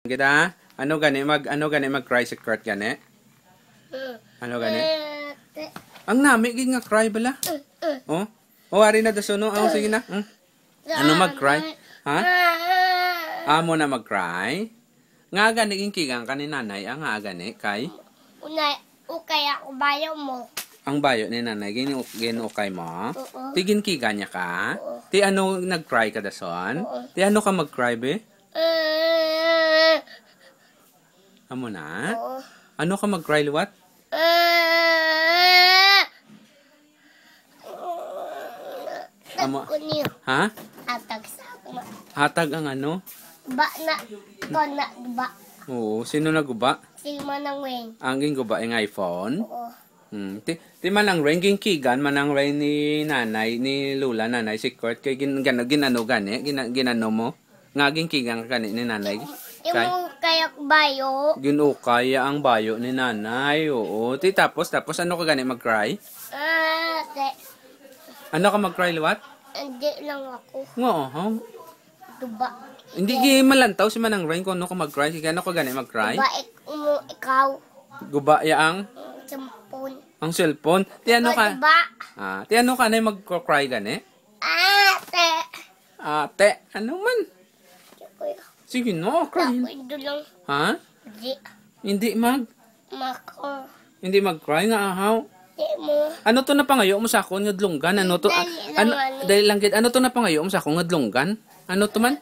Kita, ano gani mag-cry si Kurt gani? Ano gani? Ang nami gid nga cry bala. Oh. Oh, ari na daso no. Oh, sige na. Ano mag-cry? Ha? Amo na mag-cry? Nga gani ging kigang kani nanay, ang nga gani kay Unay, ukay ako bayo mo. ang bayo ni nanay gin okay mo. Ti gin kiga niya ka? Ti ano nag-cry ka dason? Ti ano ka mag-cry be? Amo na? Ano ka mag-cry liwat? Amo. Ha? Hatag sa ako. Hatag ang ano? Ba na, ko na ba. Oo, sino naguba? Si Manang Weng. Ang guba ang iPhone? Oo. Ti manang rain ging kigan manang rain ni nanay ni Lula nanay si Kurt kay ginano gani ginano mo nga ging kigan kani ni nanay Yung kayak bayo. ginukay ang bayo ni nanay oo ti tapos ano ka gani mag-cry Te. ano ka mag-cry liwat Hindi lang ako. ngo Duba. hindi gi malantaw si manang rain kung ano ka mag-cry sige ano ka gani mag-cry Ba ikaw. guba ya ang cellphone ti ano ka Diba? ti ano ka na mag-cry gani Ate. ate ano man sige no cry Ako lang. ha Di. hindi Mako. hindi mag-cry nga ahaw Di mo. ano to na pangayo mo sa akon nga dlunggan ano to ano dahil lang gid ano to na pangayo mo sa akon nga dlunggan ano to man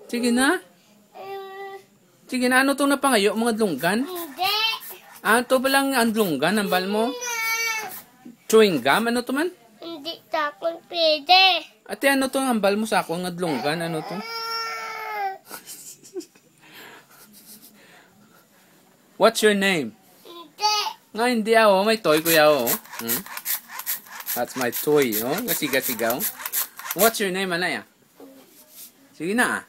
sige na ano to na pangayo mga dlunggan Hindi. to ba lang ang dlunggan ang bal mo chewing gum ano to man Hindi takon pwede. ate ano to ang bal mo sa akon nga dlunggan ano to what's your name Hindi. nga hindi may toy kuya that's my toy gasiga-sigaw what's your name anaya sige na